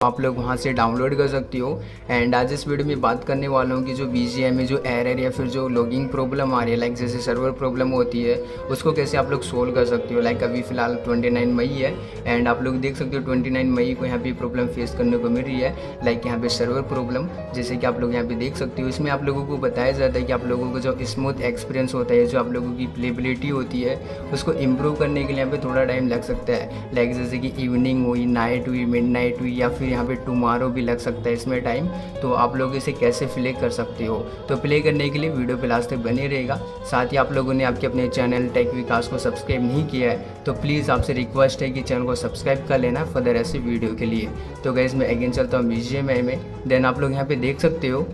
आप लोग वहाँ से डाउनलोड कर सकते हो। एंड आज इस वीडियो में बात करने वाला हूँ कि जो BGM में जो एरर या फिर जो लॉगिंग प्रॉब्लम आ रही है, लाइक जैसे सर्वर प्रॉब्लम होती है, उसको कैसे आप लोग सोल्व कर सकते हो। लाइक अभी फ़िलहाल 29 मई है एंड आप लोग देख सकते हो 29 मई को यहाँ पे प्रॉब्लम फेस करने को मिल रही है। लाइक यहाँ पे सर्वर प्रॉब्लम, जैसे कि आप लोग यहाँ पे देख सकते हो, इसमें आप लोगों को बताया जाता है कि आप लोगों को जो स्मूथ एक्सपीरियंस होता है, जो आप लोगों की प्लेबिलिटी होती है, उसको इम्प्रूव करने के लिए यहाँ पे थोड़ा टाइम लग सकता है। लाइक जैसे कि इवनिंग हुई, नाइट हुई, मिडनाइट हुई, या फिर यहाँ पे टुमारो भी लग सकता है इसमें टाइम। तो आप लोग इसे कैसे प्ले कर सकते हो, तो प्ले करने के लिए वीडियो पे लास्ट तक बने रहेगा। साथ ही आप लोगों ने आपके अपने चैनल टेक विकास को सब्सक्राइब नहीं किया है तो प्लीज़ आपसे रिक्वेस्ट है कि चैनल को सब्सक्राइब कर लेना फर्दर ऐसे वीडियो के लिए। तो गाइस मैं अगेन चलता हूँ BGM में। देन आप लोग यहाँ पे देख सकते हो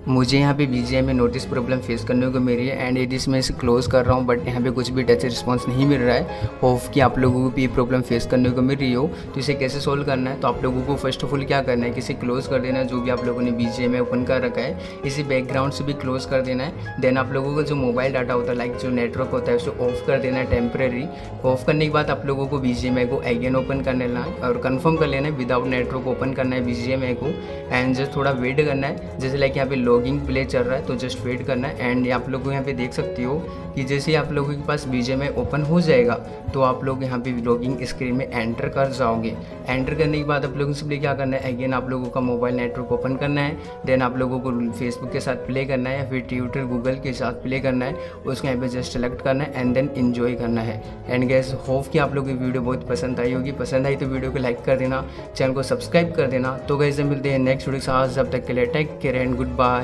मुझे यहाँ पे BGM में नोटिस प्रॉब्लम फेस करने को मिल रही है एंड एडिस में इसे क्लोज कर रहा हूँ, बट यहाँ पे कुछ भी टच रिस्पॉन्स नहीं मिल रहा है। होप कि आप लोगों को भी ये प्रॉब्लम फेस करने को मिल रही हो। तो इसे कैसे सोल्व करना है, तो आप लोगों को फर्स्ट ऑफ ऑल क्या करना है कि इसे क्लोज कर देना है, जो भी आप लोगों ने BGM में ओपन कर रखा है इसे बैकग्राउंड से भी क्लोज कर देना है। देन आप लोगों को जो मोबाइल डाटा होता है, लाइक जो नेटवर्क होता है, उसे ऑफ कर देना है टेम्प्रेरी। ऑफ करने के बाद आप लोगों को BGM को अगेन ओपन कर लेना है और कन्फर्म कर लेना है विदाउट नेटवर्क ओपन करना है BGM को। एंड जस्ट थोड़ा वेट करना है, जैसे लाइक यहाँ पे लॉगिंग प्ले चल रहा है तो जस्ट वेट करना है। एंड आप लोग यहाँ पे देख सकते हो कि जैसे आप लोगों के पास BGM ओपन हो जाएगा तो आप लोग यहाँ पे लॉगिंग स्क्रीन में एंटर कर जाओगे। एंटर करने के बाद आप लोगों से क्या करना है, अगेन आप लोगों का मोबाइल नेटवर्क ओपन करना है। देन आप लोगों को फेसबुक के साथ प्ले करना है या फिर ट्विटर गूगल के साथ प्ले करना है, उसको यहाँ पे जस्ट सेलेक्ट करना है एंड देन इन्जॉय करना है। एंड गैस होप कि आप लोगों की वीडियो बहुत पसंद आई होगी। पसंद आई तो वीडियो को लाइक कर देना, चैनल को सब्सक्राइब कर देना। तो गैस मिलते हैं नेक्स्ट वीडियो के साथ, जब तक के लिए take care and good bye.